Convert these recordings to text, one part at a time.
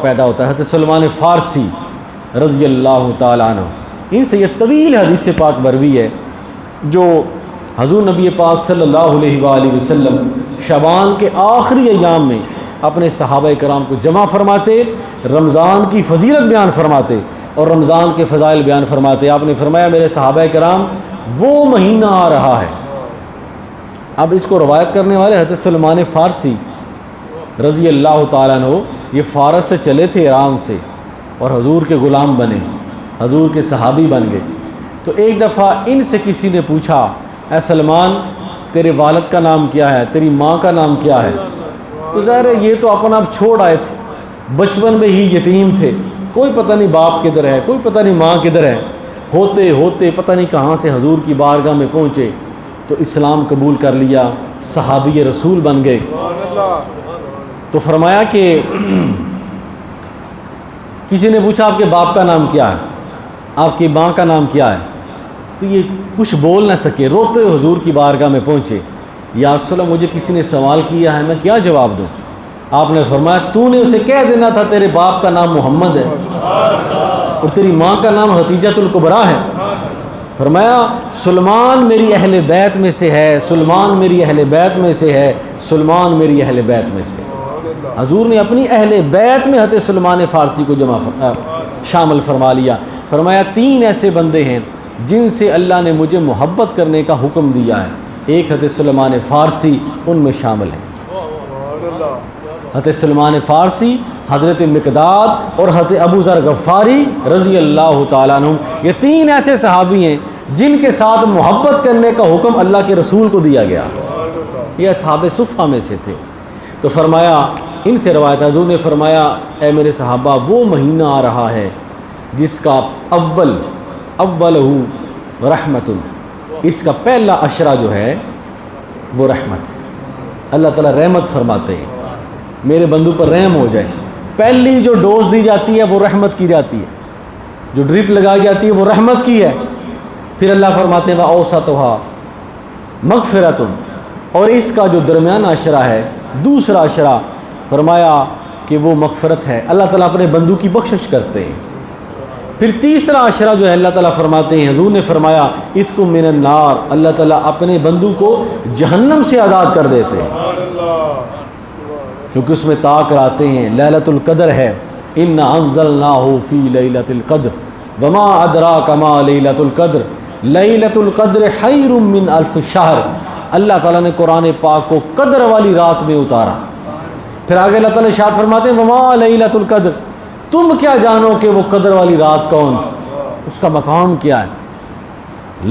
پیدا ہوتا ہے. حضرت سلمان فارسی رضی اللہ تعالیٰ عنہ، ان سے یہ طویل حدیث پاک مروی ہے جو حضور نبی پاک صلی اللہ علیہ وآلہ وسلم شعبان کے آخری ایام میں اپنے صحابہ کرام کو جمع فرماتے، رمضان کی فضیلت بیان فرماتے اور رمضان کے فضائل بیان فرماتے. آپ نے فرمایا میرے صحابہ کرام وہ مہینہ آ رہا ہے. اب اس کو روایت کرنے والے حضرت سلمان فارسی رضی اللہ تعالیٰ عنہ یہ فارس سے چلے تھے ایران سے اور حضور کے غلام بنے، حضور کے صحابی بن گئے. تو ایک دفعہ ان سے کسی نے پوچھا اے سلمان تیرے والد کا نام کیا ہے، تیری ماں کا نام کیا ہے؟ تو ظاہر ہے یہ تو اپنا آپ چھوڑ آئے تھے، بچپن میں ہی یتیم تھے، کوئی پتہ نہیں باپ کدھر ہے، کوئی پتہ نہیں ماں کدھر ہے. ہوتے ہوتے پتہ نہیں کہاں سے حضور کی بارگاہ میں پہنچے تو اسلام قبول کر لیا، صحابی رسول بن گئے. تو فرمایا کہ کسی نے پوچھا آپ کے باپ کا نام کیا ہے، آپ کی ماں کا نام کیا ہے؟ تو یہ کچھ بول نہ سکے، روتے ہوئے حضور کی بارگاہ میں پہنچے. یا رسول اللہ مجھے کسی نے سوال کیا ہے، میں کیا جواب دوں؟ آپ نے فرمایا تو نے اسے کہہ دینا تھا تیرے باپ کا نام محمد ہے اور تیری ماں کا نام حتیجۃ الکبریٰ ہے. فرمایا سلمان میری اہل بیت میں سے ہے، سلمان میری اہل بیت میں سے ہے، سلمان میری اہل بیت میں سے. حضور نے اپنی اہل بیت میں حضرت سلمان فارسی کو شامل فرما لیا. فرمایا 3 ایسے بندے ہیں جن سے اللہ نے مجھے محبت کرنے کا حکم دیا ہے، ایک حضرت سلمان فارسی ان میں شامل ہے. حضرت سلمان فارسی، حضرت مقداد اور حضرت ابو ذر غفاری رضی اللہ تعالیٰ عنہ، یہ 3 ایسے صحابی ہیں جن کے ساتھ محبت کرنے کا حکم اللہ کے رسول کو دیا گیا. یہ اصحاب صفہ میں سے تھے. تو فرمایا ان سے روایت حضور نے فرمایا اے میرے صحابہ وہ مہینہ آ رہا ہے جس کا اولہ رحمت، اس کا پہلا عشرہ جو ہے وہ رحمت ہے. اللہ تعالیٰ رحمت فرماتے ہیں میرے بندوں پر رحم ہو جائے. پہلی جو ڈوز دی جاتی ہے وہ رحمت کی جاتی ہے، جو ڈرپ لگائی جاتی ہے وہ رحمت کی ہے. پھر اللہ فرماتے ہیں وَأَوْسَطُهَا مَغْفِرَةٌ، اور اس کا جو درمیانہ عشرہ ہے دوسرا عشرہ فرمایا کہ وہ مغفرت ہے، اللہ تعالیٰ اپنے بندوں کی بخشش کرتے ہیں. پھر تیسرا عشرہ جو ہے اللہ تعالیٰ فرماتے ہیں، حضور نے فرمایا اِتْقُم مِّنَ النَّارِ، اللہ تعالیٰ اپنے بندوں کو جہنم سے آزاد کر دیتے ہیں کیونکہ اس میں طاعت کراتے ہیں. لیلۃ القدر ہے، اِنَّا أَنزَلْنَاهُ فِي لَيْلَةِ الْقَدْرِ وَمَا أَدْرَاكَ مَا لَيْلَةُ الْقَدْرِ لَيْلَةُ الْقَدْرِ خَيْرٌ مِّنْ أَلْفِ شَهْرٍ. اللہ تعالیٰ نے قرآن پاک کو قدر والی رات میں اتارا. پھر آگے اللہ تعالیٰ ارشاد فرماتے ہیں وَمَا لَيْلَةُ الْقَدْرِ، تم کیا جانو کہ وہ قدر والی رات کون، اس کا مقام کیا ہے.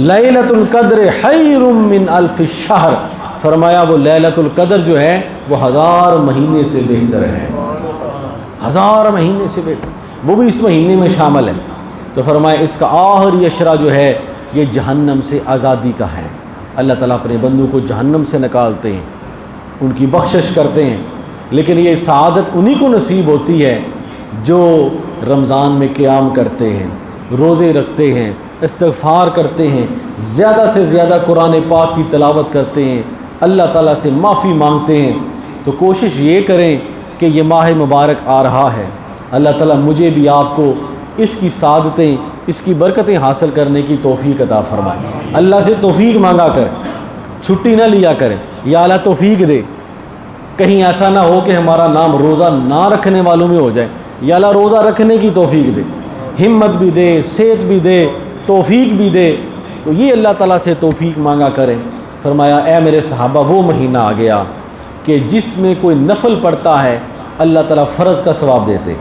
لیلۃ القدر خیر من الف شہر، فرمایا وہ لیلۃ القدر جو ہے وہ 1000 مہینے سے بہتر ہے، 1000 مہینے سے بہتر، وہ بھی اس مہینے میں شامل ہے. تو فرمایا اس کا آخری عشرہ جو ہے یہ جہنم سے آزادی کا ہے. اللہ تعالیٰ اپنے بندوں کو جہنم سے نکالتے ہیں، ان کی بخشش کرتے ہیں. لیکن یہ سعادت انہی کو نصیب ہوتی ہے جو رمضان میں قیام کرتے ہیں، روزے رکھتے ہیں، استغفار کرتے ہیں، زیادہ سے زیادہ قرآن پاک کی تلاوت کرتے ہیں، اللہ تعالیٰ سے معافی مانگتے ہیں. تو کوشش یہ کریں کہ یہ ماہ مبارک آ رہا ہے، اللہ تعالیٰ مجھے بھی آپ کو اس کی سعادتیں، اس کی برکتیں حاصل کرنے کی توفیق عطا فرمائے. اللہ سے توفیق مانگا کریں، چھٹی نہ لیا کریں، یا اللہ توفیق دے. کہیں ایسا نہ ہو کہ ہمارا نام روزہ نہ رکھنے والوں میں ہو جائے. یا اللہ روزہ رکھنے کی توفیق دے، ہمت بھی دے، صحت بھی دے، توفیق بھی دے. تو یہ اللہ تعالیٰ سے توفیق مانگا کریں. فرمایا اے میرے صحابہ وہ مہینہ آ گیا کہ جس میں کوئی نفل پڑھتا ہے اللہ تعالیٰ فرض کا ثواب دیتے.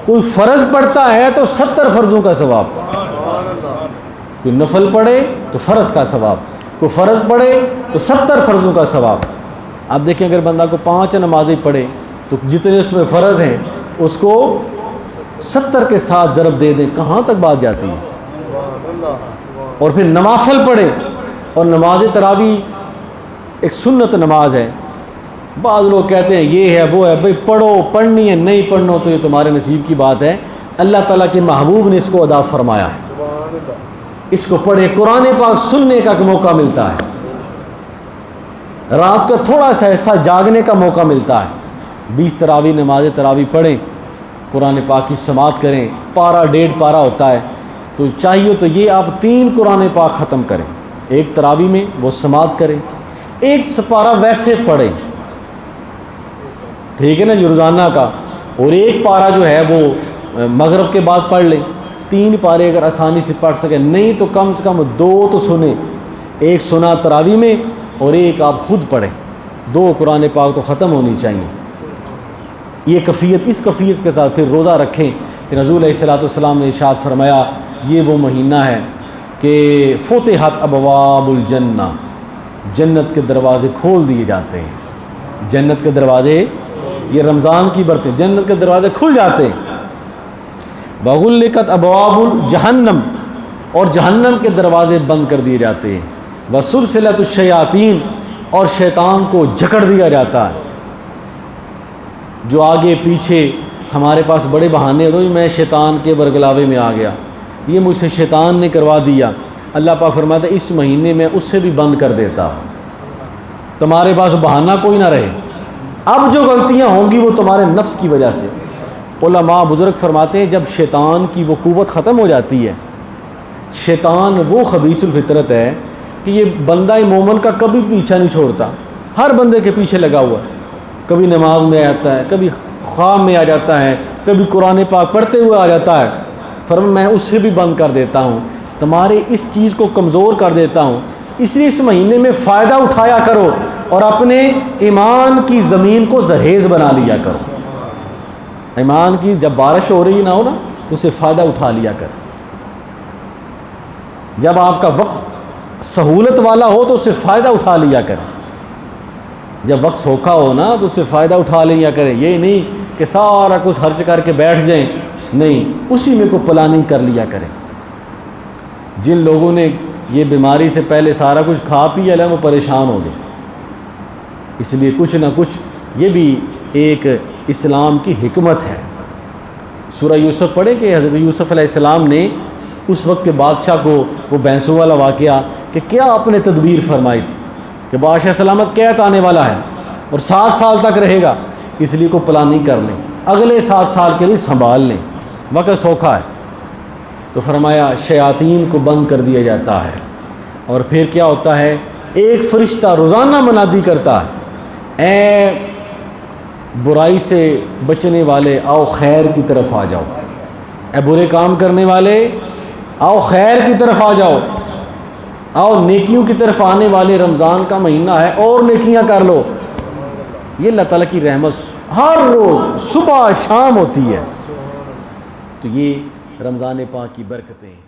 کوئی فرض پڑھتا ہے تو 70 فرضوں کا ثواب، کوئی نفل پڑھے تو فرض کا ثواب، کوئی فرض پڑھے تو 70 فرضوں کا ثواب. اب دیکھیں اگر بندہ کو 5 نمازیں پڑھے تو جتنے اس میں فرض ہیں اس کو 70 کے ساتھ ضرب دے دیں، کہاں تک بات جاتی ہے. اور پھر نوافل پڑھے، اور نماز تراویح ایک سنت نماز ہے. بعض لوگ کہتے ہیں یہ ہے وہ ہے، بھئی پڑھو، پڑھنی ہے، نہیں پڑھنا تو یہ تمہارے نصیب کی بات ہے. اللہ تعالیٰ کے محبوب نے اس کو ادا فرمایا ہے، اس کو پڑھے. قرآن پاک سننے کا موقع ملتا ہے، رات کا تھوڑا سا حصہ جاگنے کا موقع ملتا ہے. 20 تراویح نماز تراویح پڑھیں، قرآن پاک کی سماعت کریں، پارہ 1.5 پارہ ہوتا ہے، تو چاہیے تو یہ آپ 3 قرآن پاک ختم کریں، ایک تراویح میں وہ سماعت کریں، ایک سپارہ ویسے پڑھیں، ٹھیک ہے نا جو روزانہ کا، اور ایک پارہ جو ہے وہ مغرب کے بعد پڑھ لیں۔ 3 پارے اگر آسانی سے پڑھ سکیں، نہیں تو کم سے کم 2 تو سنیں، ایک سنا تراویح میں اور ایک آپ خود پڑھیں، 2 قرآن پاک تو ختم ہونی چاہیے۔ یہ کیفیت، اس کیفیت کے ساتھ پھر روزہ رکھیں کہ رسول علیہ السلام نے ارشاد فرمایا یہ وہ مہینہ ہے کہ فتحت ابواب الجنہ، جنت کے دروازے کھول دیے جاتے ہیں، جنت کے دروازے، یہ رمضان کی برکتیں، جنت کے دروازے کھل جاتے ہیں۔ وغلقت ابواب الجہنم، اور جہنم کے دروازے بند کر دیے جاتے ہیں۔ وسلسلۃ الشیاطین، اور شیطان کو جکڑ دیا جاتا ہے۔ جو آگے پیچھے ہمارے پاس بڑے بہانے ہوتے ہیں، میں شیطان کے برگلاوے میں آ گیا، یہ مجھ سے شیطان نے کروا دیا، اللہ پاک فرماتا ہے اس مہینے میں اس سے بھی بند کر دیتا، تمہارے پاس بہانہ کوئی نہ رہے۔ اب جو غلطیاں ہوں گی وہ تمہارے نفس کی وجہ سے۔ علماء بزرگ فرماتے ہیں جب شیطان کی وہ قوت ختم ہو جاتی ہے، شیطان وہ خبیث الفطرت ہے کہ یہ بندہ مومن کا کبھی پیچھا نہیں چھوڑتا، ہر بندے کے پیچھے لگا ہوا ہے، کبھی نماز میں آتا ہے، کبھی خواب میں آ جاتا ہے، کبھی قرآن پاک پڑھتے ہوئے آ جاتا ہے۔ فرمایا میں اس سے بھی بند کر دیتا ہوں، تمہارے اس چیز کو کمزور کر دیتا ہوں، اس لیے اس مہینے میں فائدہ اٹھایا کرو اور اپنے ایمان کی زمین کو زرخیز بنا لیا کرو۔ ایمان کی جب بارش ہو رہی نہ ہو نا تو اسے فائدہ اٹھا لیا کر، جب آپ کا وقت سہولت والا ہو تو اسے فائدہ اٹھا لیا کر، جب وقت سوکھا ہو نا تو اسے فائدہ اٹھا لیا کریں، یہ نہیں کہ سارا کچھ خرچ کر کے بیٹھ جائیں، نہیں، اسی میں کو پلاننگ کر لیا کریں۔ جن لوگوں نے یہ بیماری سے پہلے سارا کچھ کھا پی لیا وہ پریشان ہو گئے، اس لیے کچھ نہ کچھ، یہ بھی ایک اسلام کی حکمت ہے۔ سورہ یوسف پڑھیں کہ حضرت یوسف علیہ السلام نے اس وقت کے بادشاہ کو وہ بھینسوں والا واقعہ کہ کیا اپنے تدبیر فرمائی تھی کہ بادشاہ سلامت قحط آنے والا ہے اور 7 سال تک رہے گا، اس لیے کو پلاننگ کر لیں، اگلے 7 سال کے لیے سنبھال لیں، وقت سوکھا ہے۔ تو فرمایا شیاطین کو بند کر دیا جاتا ہے، اور پھر کیا ہوتا ہے، ایک فرشتہ روزانہ منادی کرتا ہے، اے برائی سے بچنے والے آؤ خیر کی طرف آ جاؤ، اے برے کام کرنے والے آؤ خیر کی طرف آ جاؤ، آؤ نیکیوں کی طرف آنے والے، رمضان کا مہینہ ہے اور نیکیاں کر لو۔ یہ اللہ تعالیٰ کی رحمت ہر روز صبح شام ہوتی ہے، تو یہ رمضان پاک کی برکتیں ہیں۔